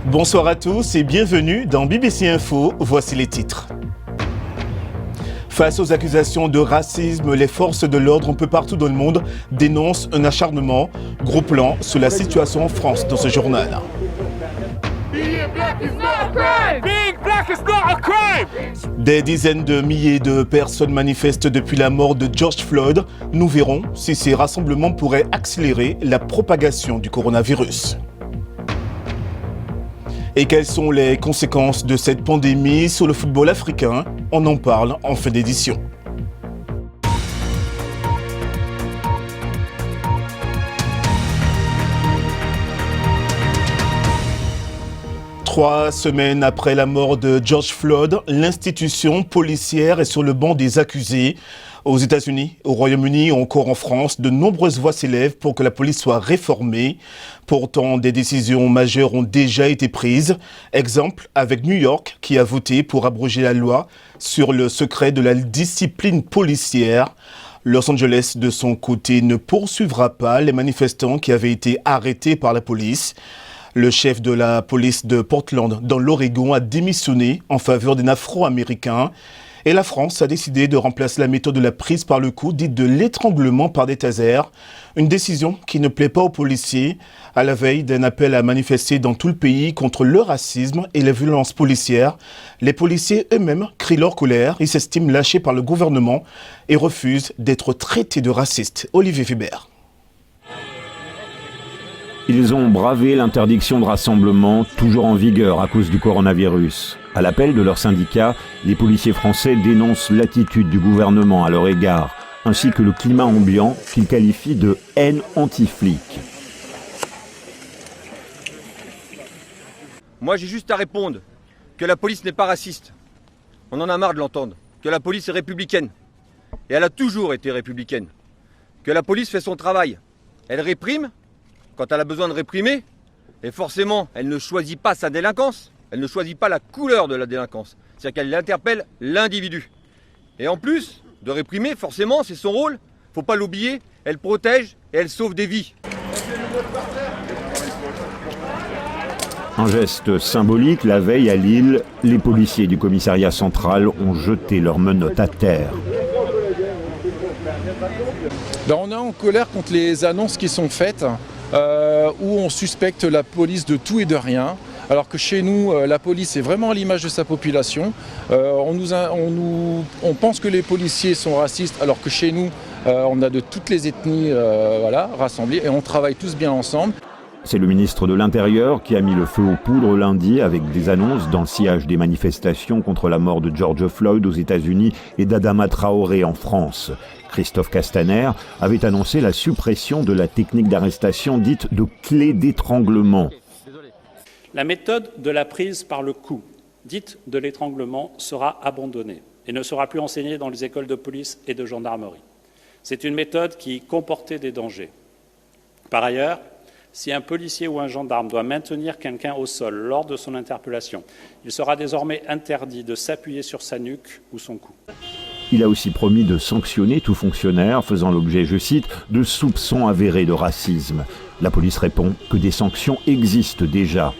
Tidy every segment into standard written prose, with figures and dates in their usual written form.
Bonsoir à tous et bienvenue dans BBC Info, voici les titres. Face aux accusations de racisme, les forces de l'ordre un peu partout dans le monde dénoncent un acharnement. Gros plan sur la situation en France dans ce journal. Des dizaines de milliers de personnes manifestent depuis la mort de George Floyd. Nous verrons si ces rassemblements pourraient accélérer la propagation du coronavirus. Et quelles sont les conséquences de cette pandémie sur le football africain? On en parle en fin d'édition. Trois semaines après la mort de George Floyd, l'institution policière est sur le banc des accusés. Aux États-Unis, au Royaume-Uni ou encore en France, de nombreuses voix s'élèvent pour que la police soit réformée. Pourtant, des décisions majeures ont déjà été prises. Exemple avec New York qui a voté pour abroger la loi sur le secret de la discipline policière. Los Angeles, de son côté, ne poursuivra pas les manifestants qui avaient été arrêtés par la police. Le chef de la police de Portland, dans l'Oregon, a démissionné en faveur d'un Afro-Américain. Et la France a décidé de remplacer la méthode de la prise par le cou, dite de l'étranglement par des tasers. Une décision qui ne plaît pas aux policiers, à la veille d'un appel à manifester dans tout le pays contre le racisme et les violences policières. Les policiers eux-mêmes crient leur colère, ils s'estiment lâchés par le gouvernement et refusent d'être traités de racistes. Olivier Weber. Ils ont bravé l'interdiction de rassemblement, toujours en vigueur à cause du coronavirus. À l'appel de leur syndicat, les policiers français dénoncent l'attitude du gouvernement à leur égard, ainsi que le climat ambiant qu'ils qualifient de haine anti-flic. Moi j'ai juste à répondre que la police n'est pas raciste. On en a marre de l'entendre. Que la police est républicaine. Et elle a toujours été républicaine. Que la police fait son travail. Elle réprime quand elle a besoin de réprimer, et forcément, elle ne choisit pas sa délinquance, elle ne choisit pas la couleur de la délinquance. C'est-à-dire qu'elle interpelle l'individu. Et en plus de réprimer, forcément, c'est son rôle, faut pas l'oublier, elle protège et elle sauve des vies. Un geste symbolique, la veille à Lille, les policiers du commissariat central ont jeté leurs menottes à terre. On est en colère contre les annonces qui sont faites. Où on suspecte la police de tout et de rien, alors que chez nous, la police est vraiment à l'image de sa population. On pense que les policiers sont racistes, alors que chez nous, on a de toutes les ethnies rassemblées et on travaille tous bien ensemble. C'est le ministre de l'Intérieur qui a mis le feu aux poudres lundi avec des annonces dans le sillage des manifestations contre la mort de George Floyd aux États-Unis et d'Adama Traoré en France. Christophe Castaner avait annoncé la suppression de la technique d'arrestation dite de clé d'étranglement. La méthode de la prise par le cou, dite de l'étranglement, sera abandonnée et ne sera plus enseignée dans les écoles de police et de gendarmerie. C'est une méthode qui comportait des dangers. Par ailleurs, si un policier ou un gendarme doit maintenir quelqu'un au sol lors de son interpellation, il sera désormais interdit de s'appuyer sur sa nuque ou son cou. Il a aussi promis de sanctionner tout fonctionnaire faisant l'objet, je cite, de soupçons avérés de racisme. La police répond que des sanctions existent déjà.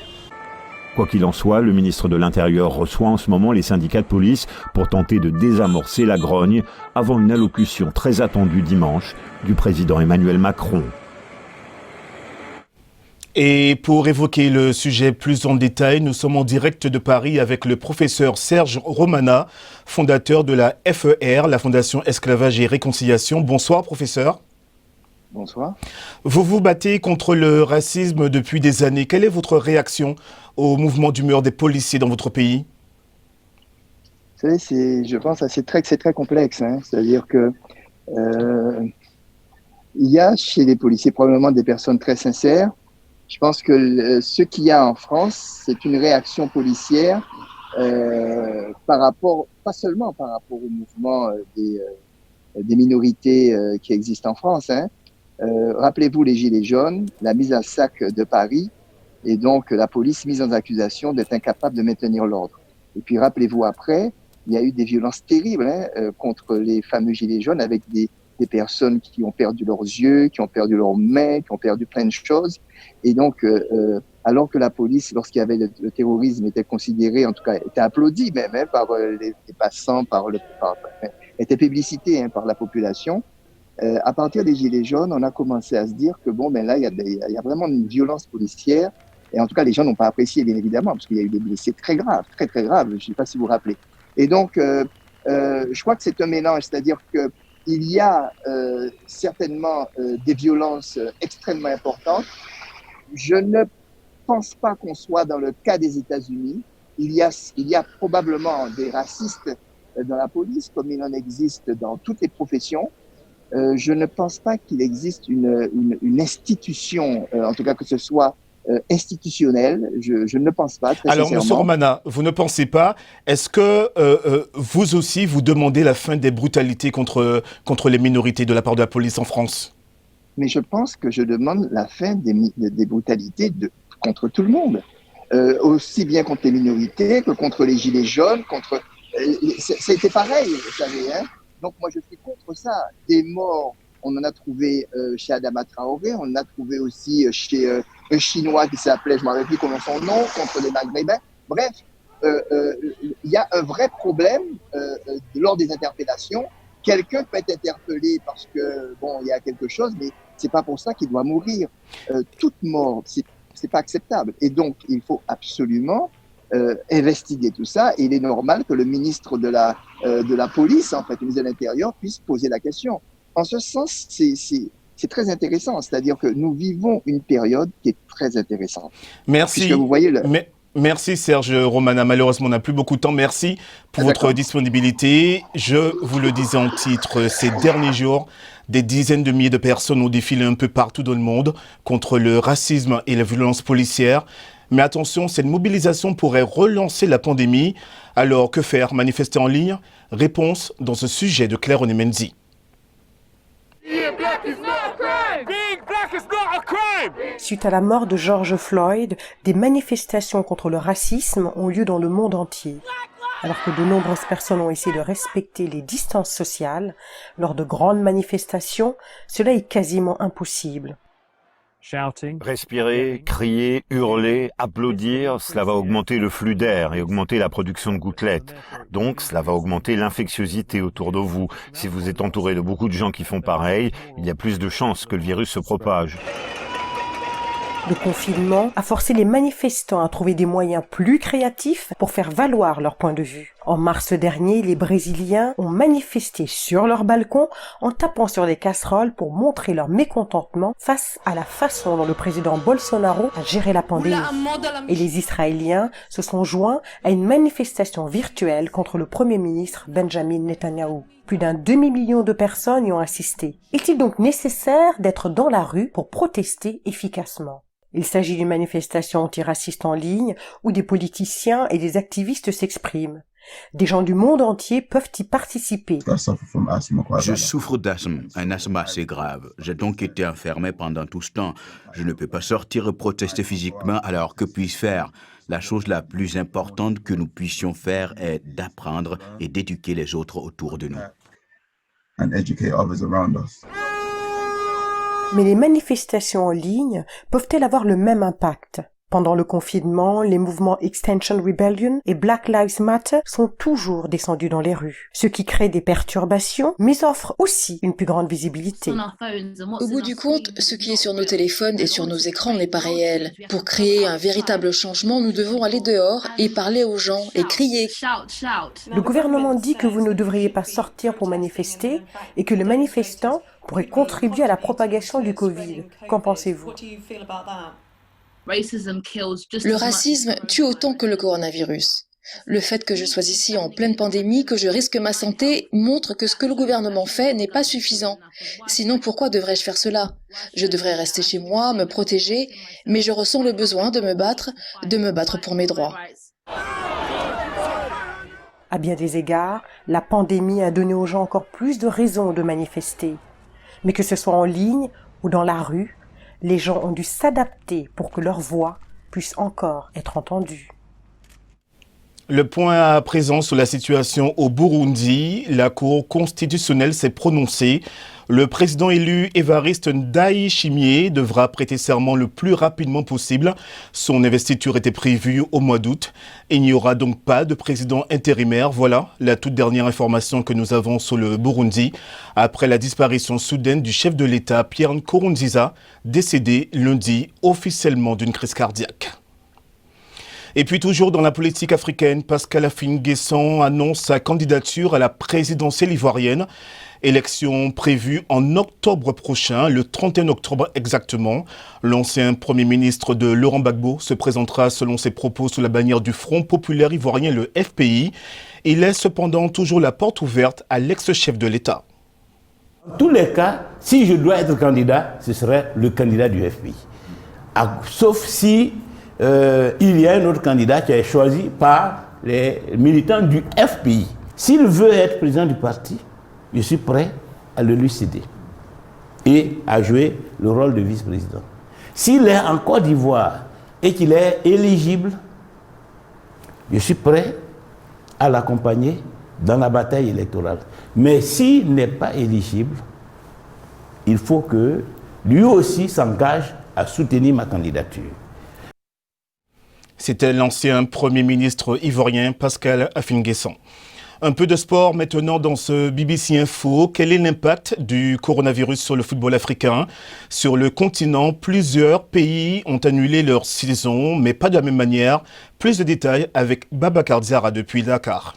Quoi qu'il en soit, le ministre de l'Intérieur reçoit en ce moment les syndicats de police pour tenter de désamorcer la grogne avant une allocution très attendue dimanche du président Emmanuel Macron. Et pour évoquer le sujet plus en détail, nous sommes en direct de Paris avec le professeur Serge Romana, fondateur de la FER, la Fondation Esclavage et Réconciliation. Bonsoir professeur. Bonsoir. Vous vous battez contre le racisme depuis des années. Quelle est votre réaction au mouvement d'humeur des policiers dans votre pays? Vous savez, je pense que c'est très complexe. C'est-à-dire que il y a chez les policiers probablement des personnes très sincères. Je pense que ce qu'il y a en France, c'est une réaction policière par rapport, pas seulement par rapport au mouvement des minorités qui existent en France. Rappelez-vous les Gilets jaunes, la mise à sac de Paris, et donc la police mise en accusation d'être incapable de maintenir l'ordre. Et puis rappelez-vous après, il y a eu des violences terribles contre les fameux Gilets jaunes avec des des personnes qui ont perdu leurs yeux, qui ont perdu leurs mains, qui ont perdu plein de choses. Et donc, alors que la police, lorsqu'il y avait le terrorisme, était considéré, en tout cas, était applaudi même par les passants, était publicité par la population. À partir des Gilets jaunes, on a commencé à se dire que bon, ben là, il y a vraiment une violence policière. Et en tout cas, les gens n'ont pas apprécié, bien évidemment, parce qu'il y a eu des blessés très graves, très, très graves. Je ne sais pas si vous vous rappelez. Et donc, je crois que c'est un mélange, c'est-à-dire que il y a certainement des violences extrêmement importantes. Je ne pense pas qu'on soit dans le cas des États-Unis. Il y a probablement des racistes dans la police, comme il en existe dans toutes les professions. Je ne pense pas qu'il existe une institution, en tout cas que ce soit institutionnel. Je ne le pense pas, très Alors, sincèrement. Monsieur Romana, vous ne pensez pas, est-ce que vous aussi, vous demandez la fin des brutalités contre les minorités de la part de la police en France? Mais je pense que je demande la fin des brutalités contre tout le monde. Aussi bien contre les minorités que contre les gilets jaunes, c'était pareil, vous savez. Donc moi, je suis contre ça. Des morts, on en a trouvé chez Adama Traoré, on en a trouvé aussi chez un Chinois qui s'appelait, je ne me rappelle plus comment son nom, contre les Maghrébins. Bref, il y a un vrai problème lors des interpellations. Quelqu'un peut être interpellé parce que, bon, il y a quelque chose, mais c'est pas pour ça qu'il doit mourir. Toute mort, c'est pas acceptable. Et donc, il faut absolument investiguer tout ça. Et il est normal que le ministre de la police, en fait, le ministre de l'Intérieur, puisse poser la question. En ce sens, c'est très intéressant. C'est-à-dire que nous vivons une période qui est très intéressante. Merci. Puisque vous voyez Merci Serge Romana. Malheureusement, on n'a plus beaucoup de temps. Merci pour votre disponibilité. Je vous le disais en titre, ces derniers jours, des dizaines de milliers de personnes ont défilé un peu partout dans le monde contre le racisme et la violence policière. Mais attention, cette mobilisation pourrait relancer la pandémie. Alors, que faire? Manifester en ligne? Réponse dans ce sujet de Claire Onemenzi. Suite à la mort de George Floyd, des manifestations contre le racisme ont lieu dans le monde entier. Alors que de nombreuses personnes ont essayé de respecter les distances sociales, lors de grandes manifestations, cela est quasiment impossible. Respirer, crier, hurler, applaudir, cela va augmenter le flux d'air et augmenter la production de gouttelettes. Donc, cela va augmenter l'infectiosité autour de vous. Si vous êtes entouré de beaucoup de gens qui font pareil, il y a plus de chances que le virus se propage. Le confinement a forcé les manifestants à trouver des moyens plus créatifs pour faire valoir leur point de vue. En mars dernier, les Brésiliens ont manifesté sur leur balcon en tapant sur des casseroles pour montrer leur mécontentement face à la façon dont le président Bolsonaro a géré la pandémie. Et les Israéliens se sont joints à une manifestation virtuelle contre le Premier ministre Benjamin Netanyahou. Plus d'un demi-million de personnes y ont assisté. Est-il donc nécessaire d'être dans la rue pour protester efficacement? Il s'agit d'une manifestation antiraciste en ligne où des politiciens et des activistes s'expriment. Des gens du monde entier peuvent y participer. Je souffre d'asthme, un asthme assez grave. J'ai donc été enfermé pendant tout ce temps. Je ne peux pas sortir et protester physiquement, alors que puis-je faire? La chose la plus importante que nous puissions faire est d'apprendre et d'éduquer les autres autour de nous. Mais les manifestations en ligne peuvent-elles avoir le même impact? Pendant le confinement, les mouvements Extinction Rebellion et Black Lives Matter sont toujours descendus dans les rues, ce qui crée des perturbations, mais offre aussi une plus grande visibilité. Au bout du compte, ce qui est sur nos téléphones et sur nos écrans n'est pas réel. Pour créer un véritable changement, nous devons aller dehors et parler aux gens et crier. Le gouvernement dit que vous ne devriez pas sortir pour manifester et que le manifestant pourrait contribuer à la propagation du Covid. Qu'en pensez-vous? Le racisme tue autant que le coronavirus. Le fait que je sois ici en pleine pandémie, que je risque ma santé, montre que ce que le gouvernement fait n'est pas suffisant. Sinon, pourquoi devrais-je faire cela? Je devrais rester chez moi, me protéger, mais je ressens le besoin de me battre pour mes droits. À bien des égards, la pandémie a donné aux gens encore plus de raisons de manifester. Mais que ce soit en ligne ou dans la rue, les gens ont dû s'adapter pour que leur voix puisse encore être entendue. Le point à présent sur la situation au Burundi. La Cour constitutionnelle s'est prononcée. Le président élu Évariste Ndayishimiye devra prêter serment le plus rapidement possible. Son investiture était prévue au mois d'août. Il n'y aura donc pas de président intérimaire. Voilà la toute dernière information que nous avons sur le Burundi. Après la disparition soudaine du chef de l'État, Pierre Nkurunziza, décédé lundi officiellement d'une crise cardiaque. Et puis toujours dans la politique africaine, Pascal Affi-N'Guessan annonce sa candidature à la présidentielle ivoirienne. Élection prévue en octobre prochain, le 31 octobre exactement. L'ancien Premier ministre de Laurent Gbagbo se présentera selon ses propos sous la bannière du Front populaire ivoirien, le FPI. Il laisse cependant toujours la porte ouverte à l'ex-chef de l'État. Dans tous les cas, si je dois être candidat, ce serait le candidat du FPI. Sauf si il y a un autre candidat qui est choisi par les militants du FPI. S'il veut être président du parti, je suis prêt à le lui céder et à jouer le rôle de vice-président. S'il est en Côte d'Ivoire et qu'il est éligible, je suis prêt à l'accompagner dans la bataille électorale. Mais s'il n'est pas éligible, il faut que lui aussi s'engage à soutenir ma candidature. C'était l'ancien Premier ministre ivoirien Pascal Affi-N'Guessan. Un peu de sport maintenant dans ce BBC Info. Quel est l'impact du coronavirus sur le football africain? Sur le continent, plusieurs pays ont annulé leur saison, mais pas de la même manière. Plus de détails avec Babacar Diarra depuis Dakar.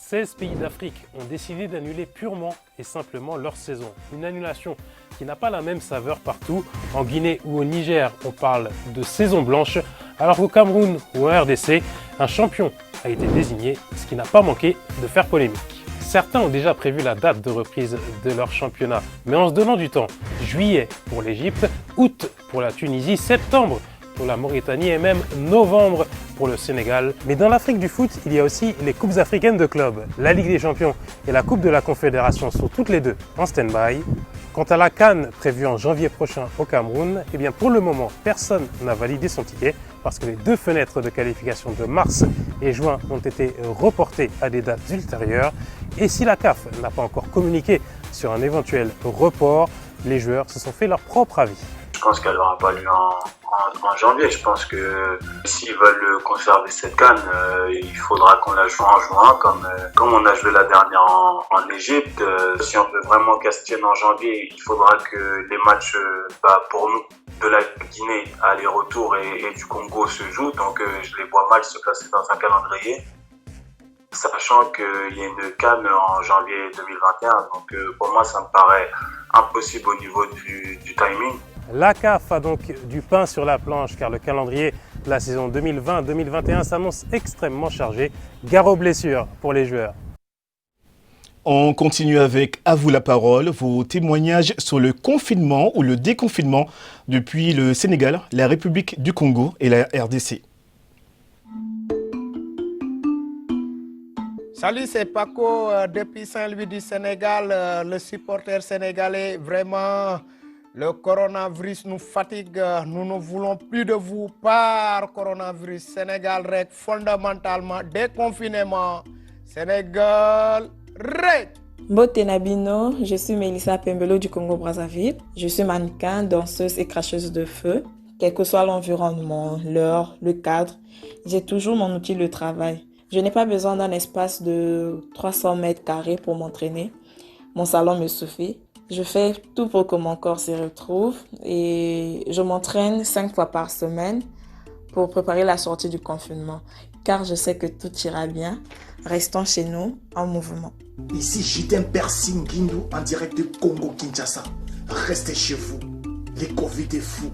16 pays d'Afrique ont décidé d'annuler purement et simplement leur saison. Une annulation qui n'a pas la même saveur partout. En Guinée ou au Niger, on parle de saison blanche, alors qu'au Cameroun ou en RDC, un champion a été désigné, ce qui n'a pas manqué de faire polémique. Certains ont déjà prévu la date de reprise de leur championnat, mais en se donnant du temps. Juillet pour l'Égypte, août pour la Tunisie, septembre pour la Mauritanie et même novembre pour le Sénégal. Mais dans l'Afrique du foot, il y a aussi les Coupes africaines de clubs. La Ligue des Champions et la Coupe de la Confédération sont toutes les deux en stand-by. Quant à la CAN prévue en janvier prochain au Cameroun, eh bien pour le moment, personne n'a validé son ticket parce que les deux fenêtres de qualification de mars et juin ont été reportées à des dates ultérieures. Et si la CAF n'a pas encore communiqué sur un éventuel report, les joueurs se sont fait leur propre avis. Je pense qu'elle n'aura pas lieu en janvier. Je pense que s'ils veulent conserver cette CAN, il faudra qu'on la joue en juin, comme on a joué la dernière en Égypte. Si on veut vraiment qu'elle se tienne en janvier, il faudra que les matchs pour nous de la Guinée aller-retour et du Congo se jouent. Donc je les vois mal se placer dans un calendrier, sachant qu'il y a une CAN en janvier 2021. Donc pour moi, ça me paraît impossible au niveau du timing. La CAF a donc du pain sur la planche car le calendrier de la saison 2020-2021 s'annonce extrêmement chargé. Gare aux blessures pour les joueurs. On continue avec À vous la parole, vos témoignages sur le confinement ou le déconfinement depuis le Sénégal, la République du Congo et la RDC. Salut, c'est Paco depuis Saint-Louis du Sénégal, le supporter sénégalais. Vraiment, le coronavirus nous fatigue. Nous ne voulons plus de vous par coronavirus. Sénégal règle fondamentalement déconfinement. Sénégal règle. Mbote Nabino, je suis Mélissa Pembelo du Congo-Brazzaville. Je suis mannequin, danseuse et cracheuse de feu. Quel que soit l'environnement, l'heure, le cadre, j'ai toujours mon outil de travail. Je n'ai pas besoin d'un espace de 300 mètres carrés pour m'entraîner. Mon salon me suffit. Je fais tout pour que mon corps s'y retrouve et je m'entraîne 5 fois par semaine pour préparer la sortie du confinement. Car je sais que tout ira bien. Restons chez nous en mouvement. Ici Jitem Persing Guindou en direct de Congo-Kinshasa. Restez chez vous. Les Covid est fou.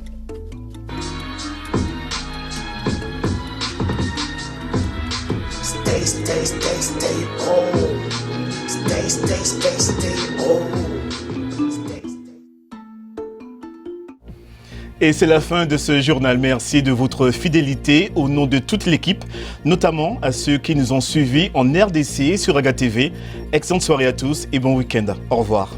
Stay, stay, stay, stay home. Stay, stay, stay, stay home. Et c'est la fin de ce journal. Merci de votre fidélité au nom de toute l'équipe, notamment à ceux qui nous ont suivis en RDC sur Aga TV. Excellente soirée à tous et bon week-end. Au revoir.